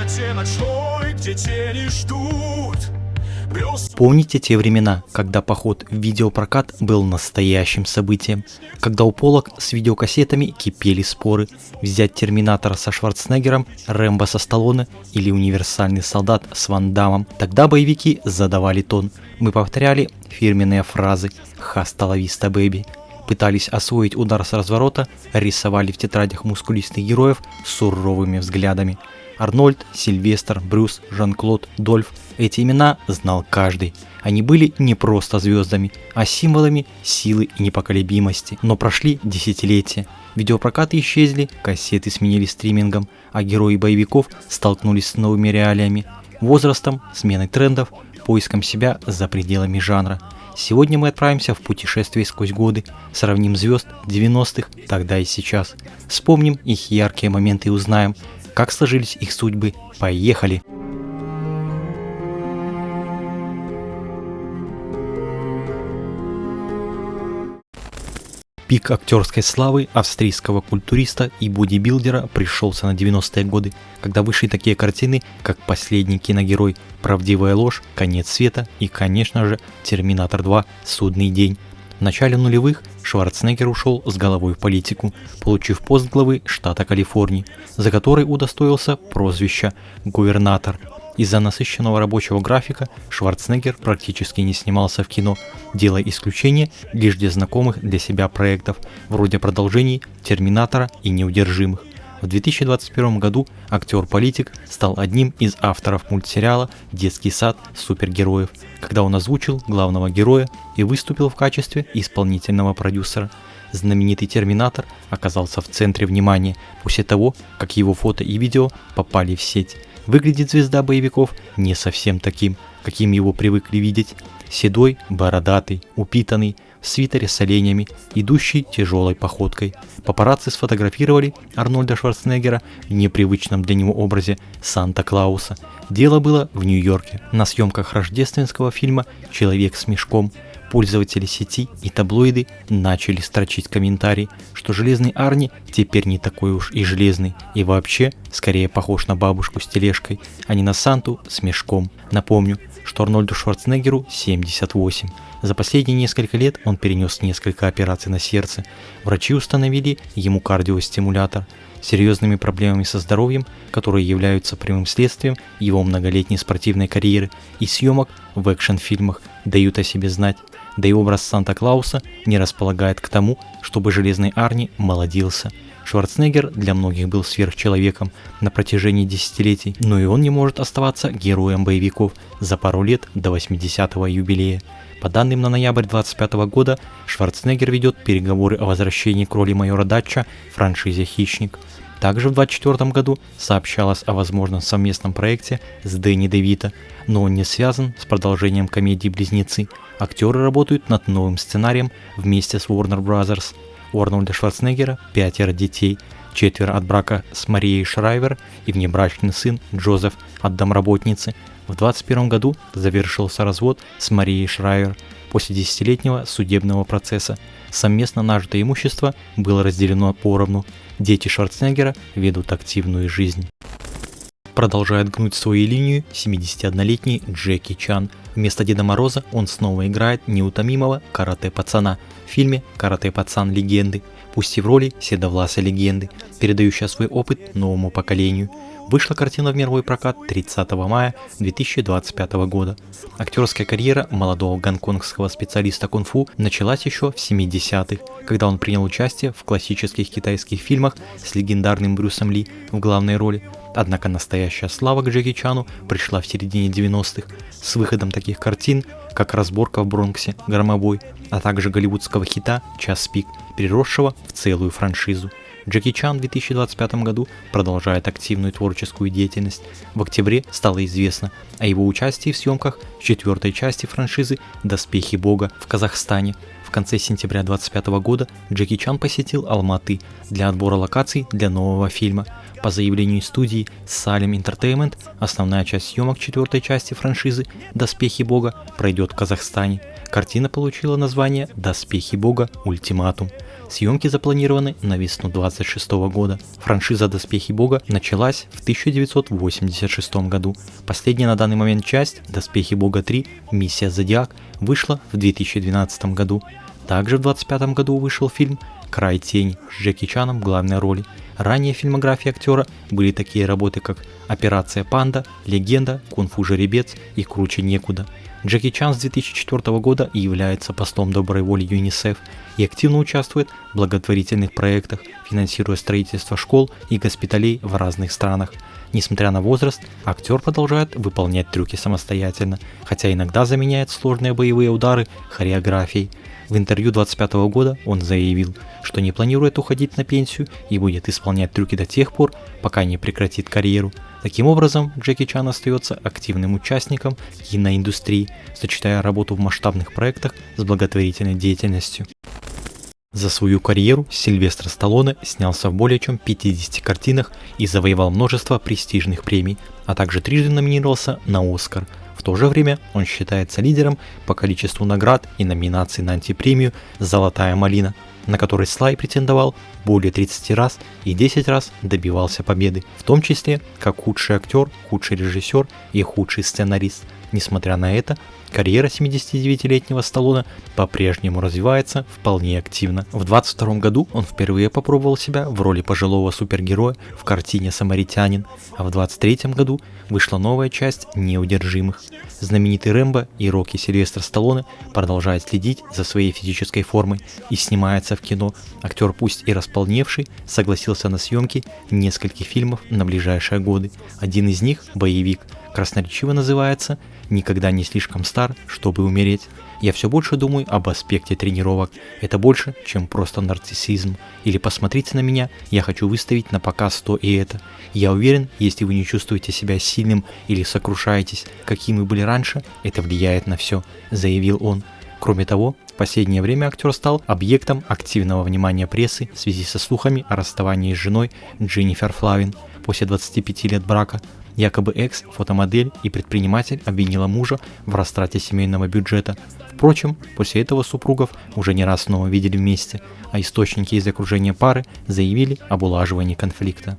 темноте ночной, где тени ждут. Помните те времена, когда поход в видеопрокат был настоящим событием? Когда у полок с видеокассетами кипели споры: взять Терминатора со Шварценеггером, Рэмбо со Сталлоне или Универсальный солдат с Ван Даммом. Тогда боевики задавали тон. Мы повторяли фирменные фразы «Хаста ла виста, бэйби», пытались освоить удар с разворота, рисовали в тетрадях мускулистых героев с суровыми взглядами. Арнольд, Сильвестр, Брюс, Жан-Клод, Дольф – эти имена знал каждый. Они были не просто звездами, а символами силы и непоколебимости. Но прошли десятилетия. Видеопрокаты исчезли, кассеты сменились стримингом, а герои боевиков столкнулись с новыми реалиями, возрастом, сменой трендов, поиском себя за пределами жанра. Сегодня мы отправимся в путешествие сквозь годы, сравним звезд 90-х тогда и сейчас. Вспомним их яркие моменты и узнаем, как сложились их судьбы. Поехали! Пик актерской славы австрийского культуриста и бодибилдера пришелся на 90-е годы, когда вышли такие картины, как «Последний киногерой», «Правдивая ложь», «Конец света» и, конечно же, «Терминатор 2. Судный день». В начале нулевых Шварценеггер ушел с головой в политику, получив пост главы штата Калифорния, за который удостоился прозвища «Губернатор». Из-за насыщенного рабочего графика Шварценеггер практически не снимался в кино, делая исключение лишь для знакомых для себя проектов, вроде продолжений «Терминатора» и «Неудержимых». В 2021 году актер-политик стал одним из авторов мультсериала «Детский сад супергероев», когда он озвучил главного героя и выступил в качестве исполнительного продюсера. Знаменитый Терминатор оказался в центре внимания после того, как его фото и видео попали в сеть. Выглядит звезда боевиков не совсем таким, каким его привыкли видеть. Седой, бородатый, упитанный, в свитере с оленями, идущий тяжелой походкой. Папарацци сфотографировали Арнольда Шварценеггера в непривычном для него образе Санта-Клауса. Дело было в Нью-Йорке, на съемках рождественского фильма «Человек с мешком». Пользователи сети и таблоиды начали строчить комментарии, что Железный Арни теперь не такой уж и железный, и вообще скорее похож на бабушку с тележкой, а не на Санту с мешком. Напомню, что Арнольду Шварценеггеру 78. За последние несколько лет он перенес несколько операций на сердце. Врачи установили ему кардиостимулятор. Серьезными проблемами со здоровьем, которые являются прямым следствием его многолетней спортивной карьеры и съемок в экшн-фильмах, дают о себе знать. Да и образ Санта-Клауса не располагает к тому, чтобы Железный Арни молодился. Шварценеггер для многих был сверхчеловеком на протяжении десятилетий, но и он не может оставаться героем боевиков за пару лет до 80-го юбилея. По данным на ноябрь 2025 года, Шварценеггер ведет переговоры о возвращении к роли майора Датча в франшизе «Хищник». Также в 2024 году сообщалось о возможном совместном проекте с Дэнни де Вито, но он не связан с продолжением комедии «Близнецы». Актеры работают над новым сценарием вместе с Warner Bros. У Арнольда Шварценеггера 5 детей, 4 от брака с Марией Шрайвер и внебрачный сын Джозеф от домработницы. В 2021 году завершился развод с Марией Шрайвер после 10-летнего судебного процесса. Совместно нажитое имущество было разделено поровну. Дети Шварценеггера ведут активную жизнь. Продолжает гнуть свою линию 71-летний Джеки Чан. Вместо Деда Мороза он снова играет неутомимого карате-пацана в фильме «Карате-пацан. Легенды», пусть и в роли седовласой легенды, передающая свой опыт новому поколению. Вышла картина в мировой прокат 30 мая 2025 года. Актерская карьера молодого гонконгского специалиста кунг-фу началась еще в 70-х, когда он принял участие в классических китайских фильмах с легендарным Брюсом Ли в главной роли. Однако настоящая слава к Джеки Чану пришла в середине 90-х с выходом таких картин, как «Разборка в Бронксе», «Громобой», а также голливудского хита «Час пик», переросшего в целую франшизу. Джеки Чан в 2025 году продолжает активную творческую деятельность. В октябре стало известно о его участии в съемках 4-й части франшизы «Доспехи Бога» в Казахстане. В конце сентября 2025 года Джеки Чан посетил Алматы для отбора локаций для нового фильма. По заявлению студии Salem Entertainment, основная часть съемок 4-й части франшизы «Доспехи Бога» пройдет в Казахстане. Картина получила название «Доспехи Бога. Ультиматум». Съемки запланированы на весну 26 года. Франшиза «Доспехи Бога» началась в 1986 году. Последняя на данный момент часть «Доспехи Бога 3. Миссия Зодиак» вышла в 2012 году. Также в 1925 году вышел фильм «Край тени» с Джеки Чаном в главной роли. Ранее в фильмографии актера были такие работы, как «Операция Панда», «Легенда», «Кунг-фу жеребец» и «Круче некуда». Джеки Чан с 2004 года является послом доброй воли ЮНИСЕФ и активно участвует в благотворительных проектах, финансируя строительство школ и госпиталей в разных странах. Несмотря на возраст, актер продолжает выполнять трюки самостоятельно, хотя иногда заменяет сложные боевые удары хореографией. В интервью 25 года он заявил, что не планирует уходить на пенсию и будет исполнять трюки до тех пор, пока не прекратит карьеру. Таким образом, Джеки Чан остается активным участником киноиндустрии, сочетая работу в масштабных проектах с благотворительной деятельностью. За свою карьеру Сильвестр Сталлоне снялся в более чем 50 картинах и завоевал множество престижных премий, а также трижды номинировался на Оскар. В то же время он считается лидером по количеству наград и номинаций на антипремию «Золотая малина», на который Слай претендовал более 30 раз и 10 раз добивался победы, в том числе как худший актер, худший режиссер и худший сценарист. Несмотря на это, карьера 79-летнего Сталлоне по-прежнему развивается вполне активно. В 22 году он впервые попробовал себя в роли пожилого супергероя в картине «Самаритянин», а в 23 году вышла новая часть «Неудержимых». Знаменитый Рэмбо и Рокки Сильвестр Сталлоне продолжает следить за своей физической формой и снимается в кино. Актер, пусть и располневший, согласился на съемки нескольких фильмов на ближайшие годы. Один из них, боевик, красноречиво называется «Никогда не слишком стар, чтобы умереть». Я все больше думаю об аспекте тренировок. Это больше, чем просто нарциссизм. Или посмотрите на меня, я хочу выставить на показ то и это. Я уверен, если вы не чувствуете себя сильным или сокрушаетесь, каким вы были раньше, это влияет на все, заявил он. Кроме того, в последнее время актер стал объектом активного внимания прессы в связи со слухами о расставании с женой Дженнифер Флавин после 25 лет брака. Якобы экс-фотомодель и предприниматель обвинила мужа в растрате семейного бюджета. Впрочем, после этого супругов уже не раз снова видели вместе, а источники из окружения пары заявили об улаживании конфликта.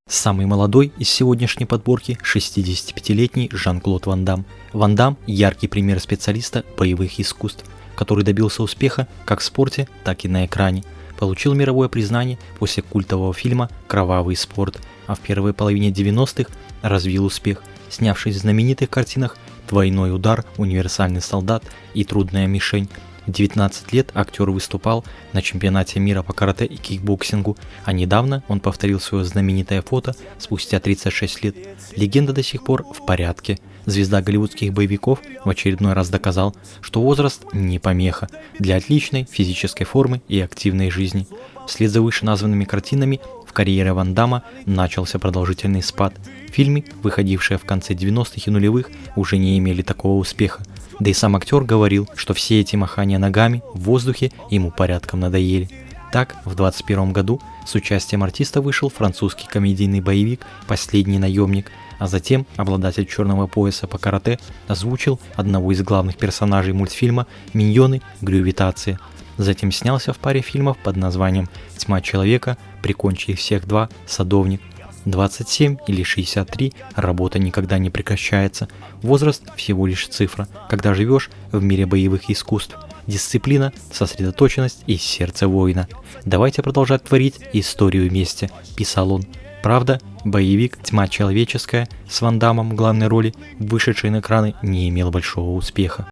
Самый молодой из сегодняшней подборки – 65-летний Жан-Клод Ван Дамм. Ван Дамм – яркий пример специалиста боевых искусств, который добился успеха как в спорте, так и на экране. Получил мировое признание после культового фильма «Кровавый спорт», а в первой половине 90-х развил успех, снявшись в знаменитых картинах «Двойной удар», «Универсальный солдат» и «Трудная мишень». В 19 лет актер выступал на чемпионате мира по карате и кикбоксингу, а недавно он повторил свое знаменитое фото спустя 36 лет. Легенда до сих пор в порядке. Звезда голливудских боевиков в очередной раз доказал, что возраст не помеха для отличной физической формы и активной жизни. Вслед за вышеназванными картинами в карьере Ван Дамма начался продолжительный спад. Фильмы, выходившие в конце 90-х и нулевых, уже не имели такого успеха. Да и сам актер говорил, что все эти махания ногами в воздухе ему порядком надоели. Так, в 2021 году с участием артиста вышел французский комедийный боевик «Последний наемник», а затем обладатель черного пояса по карате озвучил одного из главных персонажей мультфильма «Миньоны. Грювитация». Затем снялся в паре фильмов под названием «Тьма человека», «Прикончи их всех два», «Садовник». 27 или 63 работа никогда не прекращается. Возраст всего лишь цифра, когда живешь в мире боевых искусств. Дисциплина, сосредоточенность и сердце воина. Давайте продолжать творить историю вместе, писал он. Правда, боевик «Тьма человеческая» с Ван Даммом в главной роли, вышедший на экраны, не имел большого успеха.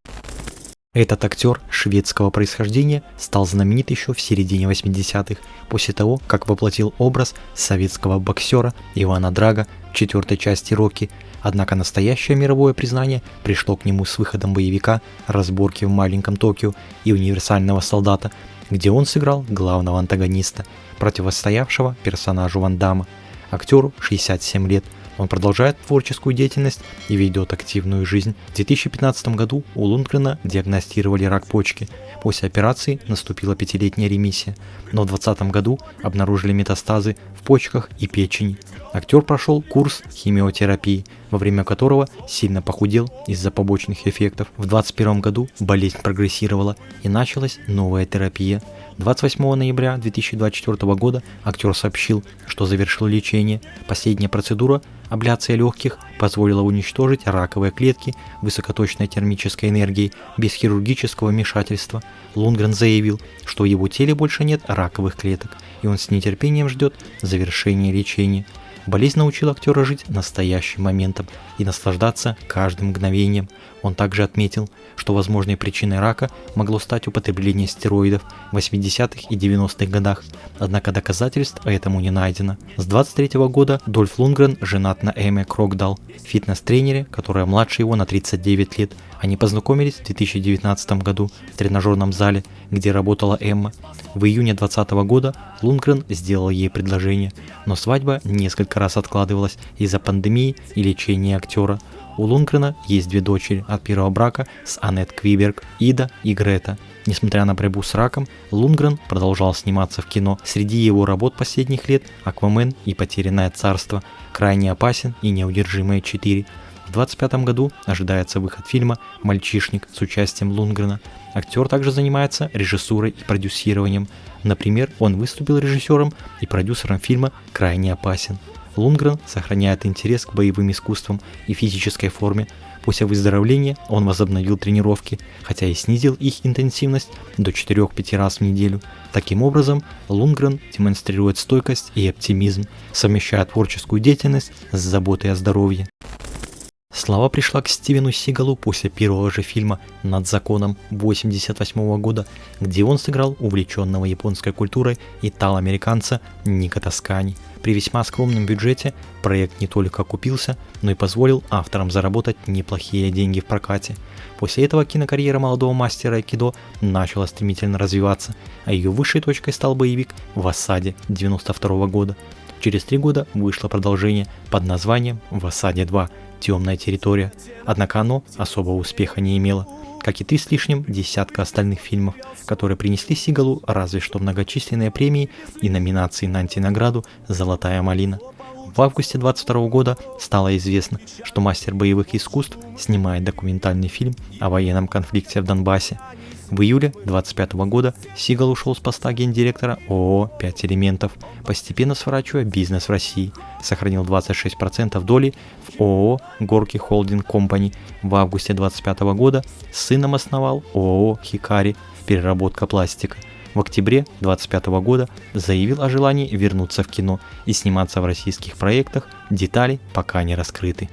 Этот актер шведского происхождения стал знаменит еще в середине 80-х, после того, как воплотил образ советского боксера Ивана Драга в 4-й части «Рокки». Однако настоящее мировое признание пришло к нему с выходом боевика «Разборки в маленьком Токио» и «Универсального солдата», где он сыграл главного антагониста, противостоявшего персонажу Ван Дамма. Актеру 67 лет. Он продолжает творческую деятельность и ведет активную жизнь. В 2015 году у Лундгрена диагностировали рак почки. После операции наступила 5-летняя ремиссия, но в 2020 году обнаружили метастазы в почках и печени. Актер прошел курс химиотерапии, во время которого сильно похудел из-за побочных эффектов. В 2021 году болезнь прогрессировала и началась новая терапия. 28 ноября 2024 года актер сообщил, что завершил лечение. Последняя процедура, абляция легких, позволила уничтожить раковые клетки высокоточной термической энергией без хирургического вмешательства. Лундгрен заявил, что в его теле больше нет раковых клеток, и он с нетерпением ждет завершения лечения. Болезнь научила актера жить настоящим моментом и наслаждаться каждым мгновением. Он также отметил, что возможной причиной рака могло стать употребление стероидов в 80-х и 90-х годах, однако доказательств этому не найдено. С 23 года Дольф Лундгрен женат на Эмме Крокдал, фитнес-тренере, которая младше его на 39 лет. Они познакомились в 2019 году в тренажерном зале, где работала Эмма. В июне 2020 года Лундгрен сделал ей предложение, но свадьба несколько раз откладывалась из-за пандемии и лечения актера. У Лундгрена есть 2 дочери от первого брака с Аннет Квиберг, Ида и Грета. Несмотря на борьбу с раком, Лундгрен продолжал сниматься в кино. Среди его работ последних лет «Аквамен» и «Потерянное царство», «Крайне опасен» и «Неудержимые 4». В 2025 году ожидается выход фильма «Мальчишник» с участием Лундгрена. Актер также занимается режиссурой и продюсированием. Например, он выступил режиссером и продюсером фильма «Крайне опасен». Лундгрен сохраняет интерес к боевым искусствам и физической форме. После выздоровления он возобновил тренировки, хотя и снизил их интенсивность до 4-5 раз в неделю. Таким образом, Лундгрен демонстрирует стойкость и оптимизм, совмещая творческую деятельность с заботой о здоровье. Слава пришла к Стивену Сигалу после первого же фильма «Над законом» 1988 года, где он сыграл увлеченного японской культурой итало-американца Ника Тоскани. При весьма скромном бюджете проект не только окупился, но и позволил авторам заработать неплохие деньги в прокате. После этого кинокарьера молодого мастера айкидо начала стремительно развиваться, а ее высшей точкой стал боевик «В осаде» 1992 года. Через 3 года вышло продолжение под названием «В осаде 2. Темная территория», однако оно особого успеха не имело, как и 3 с лишним десятка остальных фильмов, которые принесли Сигалу разве что многочисленные премии и номинации на антинаграду «Золотая малина». В августе 2022 года стало известно, что мастер боевых искусств снимает документальный фильм о военном конфликте в Донбассе. В июле 2025 года Сигал ушел с поста гендиректора ООО «5 элементов», постепенно сворачивая бизнес в России. Сохранил 26% доли в ООО «Горки Холдинг Компани». В августе 2025 года с сыном основал ООО «Хикари» переработка пластика. В октябре 2025 года заявил о желании вернуться в кино и сниматься в российских проектах, детали пока не раскрыты.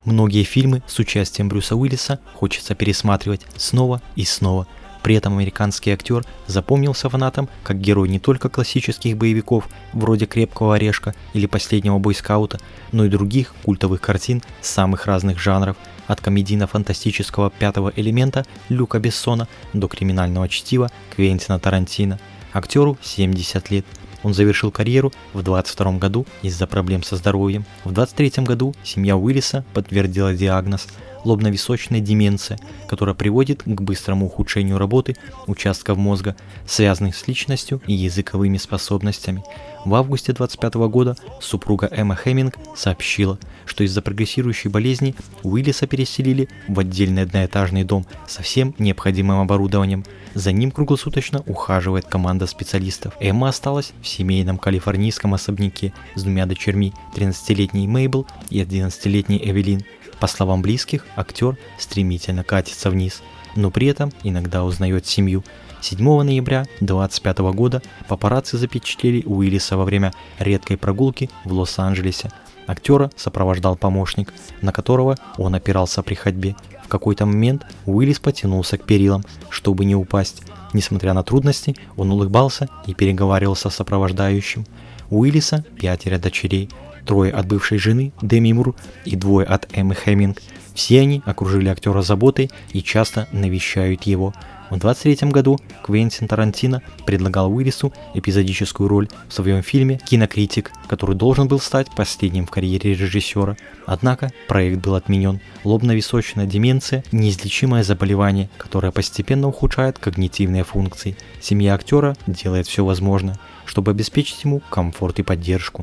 Многие фильмы с участием Брюса Уиллиса хочется пересматривать снова и снова. При этом американский актер запомнился фанатам как герой не только классических боевиков вроде «Крепкого орешка» или «Последнего бойскаута», но и других культовых картин самых разных жанров, от комедийно-фантастического «Пятого элемента» Люка Бессона до криминального чтива Квентина Тарантино. Актеру 70 лет. Он завершил карьеру в 22 году из-за проблем со здоровьем. В 23 году семья Уиллиса подтвердила диагноз – лобно-височная деменция, которая приводит к быстрому ухудшению работы участков мозга, связанных с личностью и языковыми способностями. В августе 25 года супруга Эмма Хеминг сообщила, что из-за прогрессирующей болезни Уиллиса переселили в отдельный одноэтажный дом со всем необходимым оборудованием. За ним круглосуточно ухаживает команда специалистов. Эмма осталась в семейном калифорнийском особняке с 2 дочерьми, 13-летней Мейбл и 11-летней Эвелин. По словам близких, актер стремительно катится вниз, но при этом иногда узнает семью. 7 ноября 2025 года папарацци запечатлели Уиллиса во время редкой прогулки в Лос-Анджелесе. Актера сопровождал помощник, на которого он опирался при ходьбе. В какой-то момент Уиллис потянулся к перилам, чтобы не упасть. Несмотря на трудности, он улыбался и переговаривался с сопровождающим. У Уиллиса 5 дочерей, 3 от бывшей жены Деми Мур и 2 от Эммы Хеминг. Все они окружили актера заботой и часто навещают его. В 23 году Квентин Тарантино предлагал Уиллису эпизодическую роль в своем фильме «Кинокритик», который должен был стать последним в карьере режиссера. Однако проект был отменен. Лобно-височная деменция – неизлечимое заболевание, которое постепенно ухудшает когнитивные функции. Семья актера делает все возможное, чтобы обеспечить ему комфорт и поддержку.